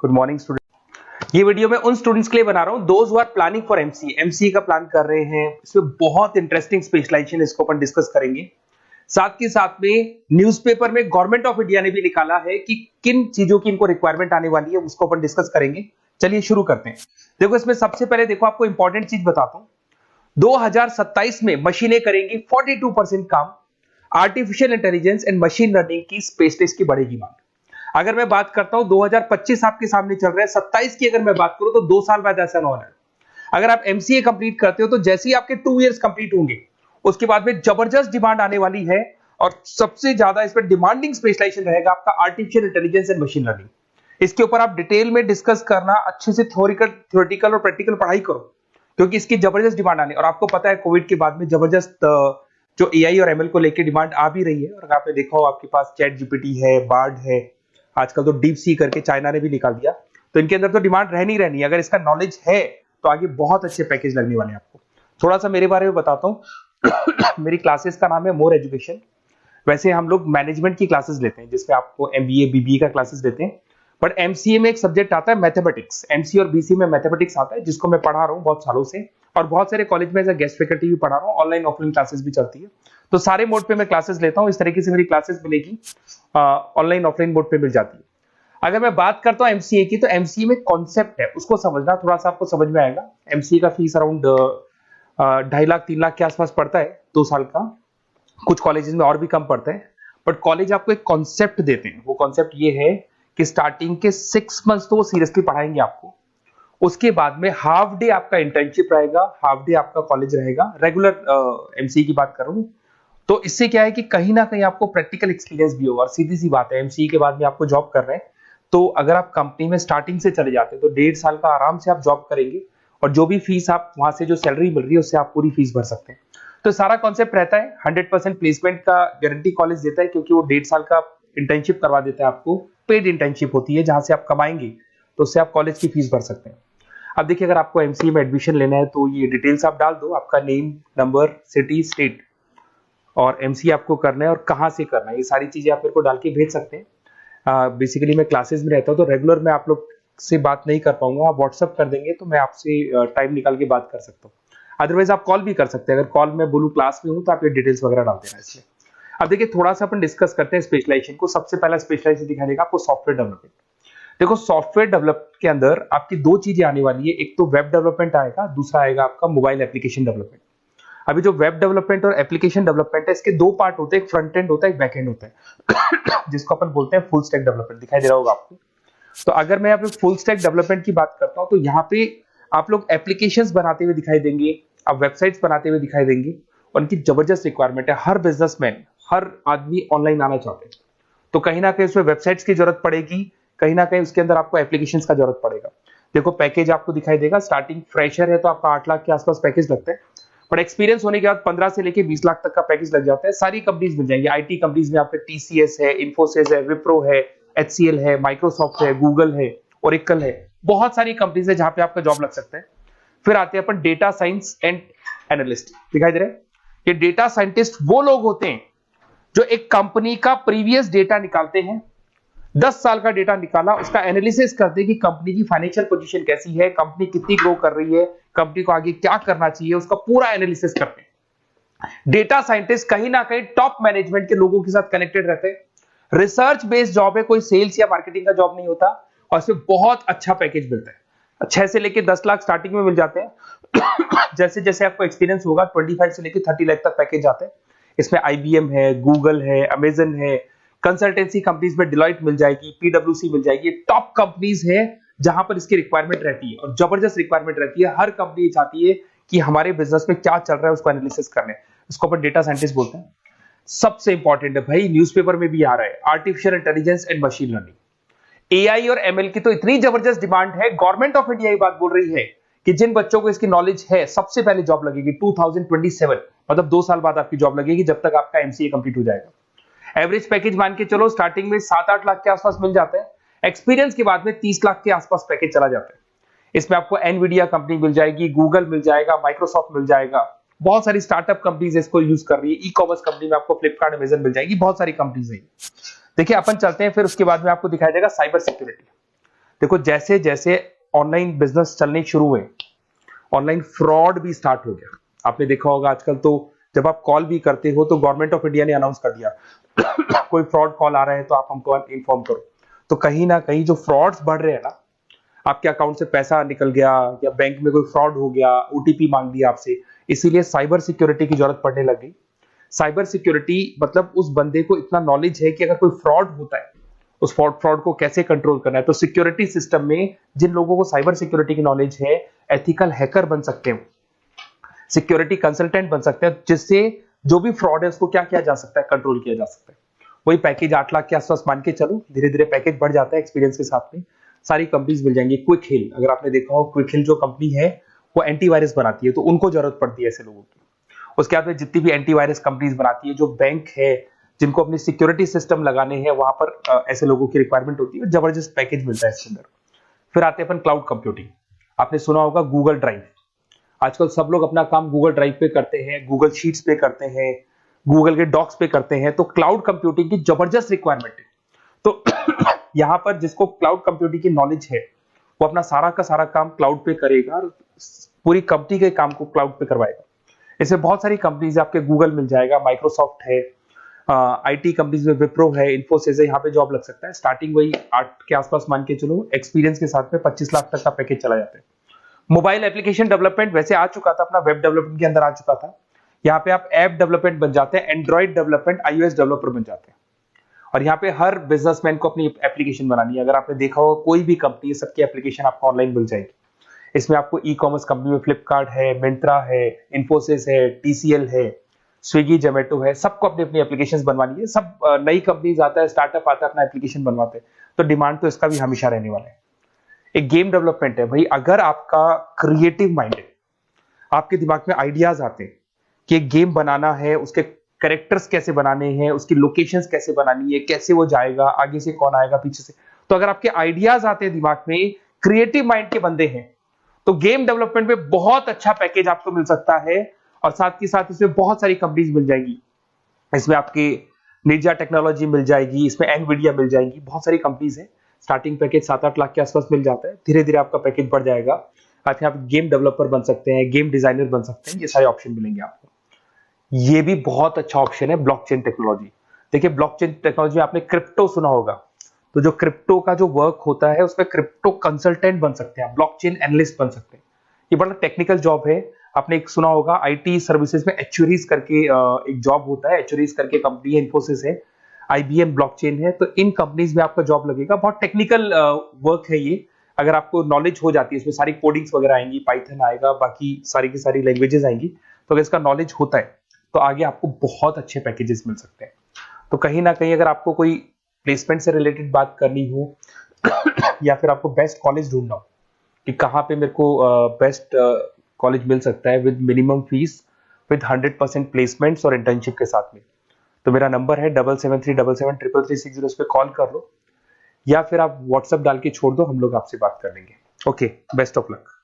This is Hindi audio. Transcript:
Good morning student. ये वीडियो मैं उन स्टूडेंट्स के लिए बना रहा हूं those who are planning for MCA का प्लान कर रहे हैं। इसमें बहुत इंटरेस्टिंग स्पेशलाइजेशन इसको अपन डिस्कस करेंगे। साथ के साथ में न्यूज़पेपर में गवर्नमेंट ऑफ इंडिया ने भी निकाला है कि किन चीजों की इनको रिक्वायरमेंट आने वाली है, उसको अपन डिस्कस करेंगे। चलिए शुरू करते हैं। देखो इसमें सबसे पहले देखो आपको इंपॉर्टेंट चीज बताता हूं। 2027 में मशीनें करेंगी 42% काम। Artificial intelligence and machine learning की स्पेशलिस्ट की बढ़ेगी मांग। अगर मैं बात करता हूं 2025 आपके सामने चल रहा है, 27 की अगर मैं बात करूं तो 2 साल बाद ऐसा ना होना है। अगर आप एमसीए कंप्लीट करते हो तो जैसे ही आपके 2 इयर्स कंप्लीट होंगे उसके बाद में जबरदस्त डिमांड आने वाली है और सबसे ज्यादा इस पर डिमांडिंग स्पेशलाइजेशन रहेगा आपका artificial intelligence and machine learning. इसके ऊपर आप डिटेल में डिस्कस करना, अच्छे से थ्योरेटिकल और प्रैक्टिकल पढ़ाई करो क्योंकि इसकी जबरदस्त डिमांड आने। और आपको पता है कोविड के बाद में जबरदस्त जो एआई और एमएल को लेकर डिमांड आ भी रही है। और आपने देखा हो आपके पास चैट जीपीटी है, बार्ड है, आजकल तो डीप सी करके चाइना ने भी निकाल दिया। तो इनके अंदर तो डिमांड रहनी रहनी है। अगर इसका नॉलेज है तो आगे बहुत अच्छे पैकेज लगने वाले हैं आपको। थोड़ा सा मेरे बारे में बताता हूँ। मेरी क्लासेस का नाम है मोर एजुकेशन। वैसे हम लोग मैनेजमेंट की क्लासेस लेते हैं जिसमें आपको एमबीए बीबीए का क्लासेस देते हैं। बट एमसीए में एक सब्जेक्ट आता है मैथमेटिक्स। एमसीए और बीसीए में मैथमेटिक्स आता है जिसको मैं पढ़ा रहा हूँ बहुत सालों से और बहुत सारे कॉलेज में एज अ गेस्ट फैकल्टी भी पढ़ा रहा हूँ। ऑनलाइन ऑफलाइन क्लासेस भी चलती है। तो सारे मोड पे मैं क्लासेस लेता हूँ। इस तरीके से मेरी क्लासेस मिलेगी, ऑनलाइन ऑफलाइन मोड पे मिल जाती है। अगर मैं बात करता हूं एमसीए की तो एमसीए में कॉन्सेप्ट है उसको समझना, थोड़ा सा आपको समझ में आएगा। एमसीए का फीस अराउंड 2.5 लाख 3 लाख के आसपास पड़ता है 2 साल का। कुछ कॉलेजेस में और भी कम पड़ता है। बट कॉलेज आपको एक कॉन्सेप्ट देते हैं। वो कॉन्सेप्ट ये है कि स्टार्टिंग के 6 मंथ्स तो वो सीरियसली पढ़ाएंगे आपको। उसके बाद में हाफ डे आपका इंटर्नशिप रहेगा, हाफ डे आपका कॉलेज रहेगा। रेगुलर एमसीए की बात करूं तो इससे क्या है कि कहीं ना कहीं आपको प्रैक्टिकल एक्सपीरियंस भी होगा। और सीधी सी बात है एमसीए के बाद में आपको जॉब कर रहे हैं तो अगर आप कंपनी में स्टार्टिंग से चले जाते हैं तो 1.5 साल का आराम से आप जॉब करेंगे और जो भी फीस आप वहां से जो सैलरी मिल रही है उससे आप पूरी फीस भर सकते हैं। तो सारा कॉन्सेप्ट रहता है 100% प्लेसमेंट का गारंटी कॉलेज देता है क्योंकि वो 1.5 साल का इंटर्नशिप करवा देता है आपको। पेड इंटर्नशिप होती है जहां से आप कमाएंगे तो उससे आप कॉलेज की फीस भर सकते हैं। अब देखिए अगर आपको एमसीए में एडमिशन लेना है तो ये डिटेल्स आप डाल दो, आपका नेम, नंबर, सिटी, स्टेट और एमसीए आपको करना है और कहाँ से करना है। ये सारी चीजें आप मेरे को डाल के भेज सकते हैं। बेसिकली मैं क्लासेस में रहता हूँ तो रेगुलर मैं आप लोग से बात नहीं कर पाऊंगा। आप व्हाट्सअप कर देंगे तो मैं आपसे टाइम निकाल के बात कर सकता हूँ। अदरवाइज आप कॉल भी कर सकते हैं। अगर कॉल में बोलूँ क्लास में हूँ तो आप ये डिटेल्स वगैरह डाल देना इसलिए। अब देखिए थोड़ा सा अपन डिस्कस करते हैं स्पेशलाइजेशन को। सबसे पहला स्पेशलाइजेशन दिखाई देगा आपको सॉफ्टवेयर डेवलपमेंट। देखो सॉफ्टवेयर डेवलप के अंदर आपकी 2 चीजें आने वाली है। एक तो वेब डेवलपमेंट आएगा, दूसरा आएगा आपका मोबाइल एप्लीकेशन डेवलपमेंट। अभी जो वेब डेवलपमेंट और एप्लीकेशन डेवलपमेंट है इसके 2 पार्ट होते हैं, एक फ्रंट एंड होता है, एक बैक एंड होता है जिसको अपन बोलते हैं फुल स्टैक डेवलपमेंट। दिखाई दे रहा होगा आपको। तो अगर मैं यहाँ पे फुल स्टैक डेवलपमेंट की बात करता हूँ तो यहाँ पे आप लोग एप्लीकेशंस बनाते हुए दिखाई देंगे, आप वेबसाइट्स बनाते हुए दिखाई देंगे। उनकी जबरदस्त रिक्वायरमेंट है। हर बिजनेसमैन, हर आदमी ऑनलाइन आना चाहते हैं तो कहीं ना कहीं उसमें वेबसाइट्स की जरूरत पड़ेगी, कहीं ना कहीं उसके अंदर आपको एप्लीकेशंस का जरूरत पड़ेगा। देखो पैकेज आपको दिखाई देगा, स्टार्टिंग फ्रेशर है तो आपका 8 लाख के आसपास पैकेज लगता है। बट एक्सपीरियंस होने के बाद 15 से लेके 20 लाख तक का पैकेज लग जाता है। सारी कंपनीज मिल जाएंगी। आईटी कंपनीज में आपके टीसीएस है, इन्फोसिस है, विप्रो है, एचसीएल है, माइक्रोसॉफ्ट है, गूगल है, ओरेकल है। बहुत सारी कंपनीज है जहां पे आपका जॉब लग सकता है। फिर आते हैं अपन डेटा साइंस एंड एनालिस्ट। दिखाई दे रहा है? ये डेटा साइंटिस्ट वो लोग होते हैं जो एक कंपनी का प्रीवियस डेटा निकालते हैं। 10 साल का डेटा निकाला, उसका एनालिसिस करते हैं कि कंपनी की फाइनेंशियल पोजीशन कैसी है, कंपनी कितनी ग्रो कर रही है, कंपनी को आगे क्या करना चाहिए, उसका पूरा एनालिसिस करते हैं। डेटा साइंटिस्ट कहीं ना कहीं टॉप मैनेजमेंट के लोगों के साथ कनेक्टेड रहते हैं। रिसर्च बेस्ड जॉब है, कोई सेल्स या मार्केटिंग का जॉब नहीं होता और इसमें बहुत अच्छा पैकेज मिलता है। 6 से लेके 10 लाख स्टार्टिंग में मिल जाते हैं। जैसे जैसे आपको एक्सपीरियंस होगा 25 से लेके 30 लाख तक पैकेज आते हैं। इसमें आईबीएम है, गूगल है, अमेजन है, कंसल्टेंसी कंपनीज में डिलॉयट मिल जाएगी, पीडब्ल्यूसी मिल जाएगी। टॉप कंपनीज है जहां पर इसकी रिक्वायरमेंट रहती है और जबरदस्त रिक्वायरमेंट रहती है। हर कंपनी चाहती है कि हमारे बिजनेस में क्या चल रहा है उसको एनालिसिस करने। इसको अपन डेटा साइंटिस्ट बोलते हैं। सबसे इंपॉर्टेंट है भाई, न्यूज़पेपर में भी आ रहा है, artificial intelligence and machine learning. AI और एमएल की तो इतनी जबरदस्त डिमांड है। गवर्नमेंट ऑफ इंडिया ये बात बोल रही है कि जिन बच्चों को इसकी नॉलेज है सबसे पहले जॉब लगेगी 2027, मतलब 2 साल बाद आपकी जॉब लगेगी जब तक आपका एमसीए कंप्लीट हो जाएगा। एवरेज पैकेज मान के चलो स्टार्टिंग में 7-8 लाख के आसपास मिल जाते हैं। एक्सपीरियंस के बाद में 30 लाख के आसपास पैकेज चला जाता है। इसमें आपको एनवीडिया कंपनी मिल जाएगी, गूगल मिल जाएगा, माइक्रोसॉफ्ट मिल जाएगा। बहुत सारी स्टार्टअप कंपनीज इसको यूज कर रही है। ई कॉमर्स कंपनी में आपको फ्लिपकार्ट, अमेजन मिल जाएगी। बहुत सारी कंपनीज है। देखिए अपन चलते हैं, फिर उसके बाद में आपको दिखाई देगा साइबर सिक्योरिटी। देखो जैसे जैसे ऑनलाइन बिजनेस चलने शुरू हुए, ऑनलाइन फ्रॉड भी स्टार्ट हो गया। आपने देखा होगा आजकल तो जब आप कॉल भी करते हो तो गवर्नमेंट ऑफ इंडिया ने अनाउंस कर दिया कोई फ्रॉड कॉल आ रहा है तो आप हमको इन्फॉर्म करो। तो कहीं ना कहीं जो फ्रॉड्स बढ़ रहे हैं ना, आपके अकाउंट से पैसा निकल गया या बैंक में कोई फ्रॉड हो गया, ओटीपी मांग लिया आपसे, इसीलिए साइबर सिक्योरिटी की जरूरत पड़ने लग गई। साइबर सिक्योरिटी मतलब उस बंदे को इतना नॉलेज है कि अगर कोई फ्रॉड होता है उस फ्रॉड को कैसे कंट्रोल करना है। तो सिक्योरिटी सिस्टम में जिन लोगों को साइबर सिक्योरिटी की नॉलेज है, एथिकल हैकर बन सकते हैं, सिक्योरिटी कंसल्टेंट बन सकते हैं, जिससे जो भी फ्रॉड है उसको क्या किया जा सकता है, कंट्रोल किया जा सकता है। वही पैकेज 8 लाख के आसपास मान के चलो, धीरे धीरे पैकेज बढ़ जाता है एक्सपीरियंस के साथ में। सारी कंपनीज मिल जाएंगी। क्विक हिल, अगर आपने देखा हो, क्विक हिल जो कंपनी है वो एंटीवायरस बनाती है, तो उनको जरूरत पड़ती है ऐसे लोगों की। उसके बाद में जितनी भी एंटीवायरस कंपनीज बनाती है, जो बैंक है जिनको अपनी सिक्योरिटी सिस्टम लगाने हैं, वहां पर ऐसे लोगों की रिक्वायरमेंट होती है। जबरदस्त पैकेज मिलता है इसके अंदर। फिर आते हैं अपन क्लाउड कंप्यूटिंग। आपने सुना होगा गूगल ड्राइव। आजकल सब लोग अपना काम गूगल ड्राइव पे करते हैं, गूगल शीट्स पे करते हैं, गूगल के डॉक्स पे करते हैं। तो क्लाउड कंप्यूटिंग की जबरदस्त रिक्वायरमेंट है। तो यहां पर जिसको क्लाउड कंप्यूटिंग की नॉलेज है वो अपना सारा का सारा काम क्लाउड पे करेगा और पूरी कंपनी के काम को क्लाउड पे करवाएगा। इसमें बहुत सारी कंपनीज है, आपके गूगल मिल जाएगा, माइक्रोसॉफ्ट है, आईटी कंपनीज में विप्रो है, इन्फोसिस है, यहाँ पे जॉब लग सकता है। स्टार्टिंग वही 8 के आसपास मान के चलो, एक्सपीरियंस के साथ में 25 लाख तक का पैकेज चला जाता है। मोबाइल एप्लीकेशन डेवलपमेंट वैसे आ चुका था, अपना वेब डेवलपमेंट के अंदर आ चुका था। यहाँ पे आप ऐप डेवलपमेंट बन जाते हैं, एंड्रॉइड डेवलपमेंट, आईओएस डेवलपर बन जाते हैं। और यहाँ पे हर बिजनेसमैन को अपनी एप्लीकेशन बनानी है। अगर आपने देखा हो कोई भी कंपनी है, सबकी एप्लीकेशन आपको ऑनलाइन मिल जाएगी। इसमें आपको ई कॉमर्स कंपनी में फ्लिपकार्ट है, मिंत्रा है, इन्फोसिस है, टीसीएल है, स्विगी, जोमेटो है, सबको अपनी अपनी एप्लीकेशन बनवानी है। सब नई कंपनीज आता है, स्टार्टअप आता है, अपना एप्लीकेशन बनवाते हैं। तो डिमांड तो इसका भी हमेशा रहने वाला है। एक गेम डेवलपमेंट है भाई, अगर आपका क्रिएटिव माइंड है, आपके दिमाग में आइडियाज आते हैं कि एक गेम बनाना है, उसके कैरेक्टर्स कैसे बनाने हैं, उसकी लोकेशंस कैसे बनानी है, कैसे वो जाएगा, आगे से कौन आएगा, पीछे से, तो अगर आपके आइडियाज आते हैं दिमाग में, क्रिएटिव माइंड के बंदे हैं, तो गेम डेवलपमेंट में बहुत अच्छा पैकेज आपको मिल सकता है। और साथ ही साथ इसमें बहुत सारी कंपनीज मिल जाएगी। इसमें आपकी निंजा टेक्नोलॉजी मिल जाएगी, इसमें एनवीडिया मिल जाएगी, बहुत सारी कंपनीज है। स्टार्टिंग पैकेज 7-8 लाख के आसपास मिल जाता है। धीरे धीरे आपका पैकेज बढ़ जाएगा। आप गेम डेवलपर बन सकते हैं, गेम डिजाइनर बन सकते हैं, ये सारे ऑप्शन मिलेंगे आपको। ये भी बहुत अच्छा ऑप्शन है ब्लॉकचेन टेक्नोलॉजी। देखिए ब्लॉकचेन टेक्नोलॉजी आपने क्रिप्टो सुना होगा, तो जो क्रिप्टो का जो वर्क होता है उसमें क्रिप्टो कंसल्टेंट बन सकते हैं, ब्लॉकचेन एनालिस्ट बन सकते हैं। ये बड़ा टेक्निकल जॉब है। आपने एक सुना होगा आईटी सर्विसेज में एक्चुअरीज करके एक जॉब होता है, एक्चुअरीज करके कंपनी है, इन्फोसिस है, आईबीएम ब्लॉकचेन है। तो इन कंपनीज में आपका जॉब लगेगा। बहुत टेक्निकल वर्क है ये। अगर आपको नॉलेज हो जाती है, इसमें सारी कोडिंग्स वगैरह आएंगी, पाइथन आएगा, बाकी सारी की सारी लैंग्वेजेस आएंगी। तो अगर इसका नॉलेज होता है तो आगे आपको बहुत अच्छे पैकेजेस मिल सकते हैं। तो कहीं ना कहीं अगर आपको कोई प्लेसमेंट से रिलेटेड बात करनी हो या फिर आपको बेस्ट कॉलेज ढूंढना हो कि कहाँ पे मेरे को बेस्ट कॉलेज मिल सकता है with minimum fees, with 100% placements और इंटर्नशिप के साथ में, तो मेरा नंबर है 7737733360। इस पे कॉल कर लो या फिर आप व्हाट्सएप डाल के छोड़ दो, हम लोग आपसे बात कर लेंगे। Okay, best of luck.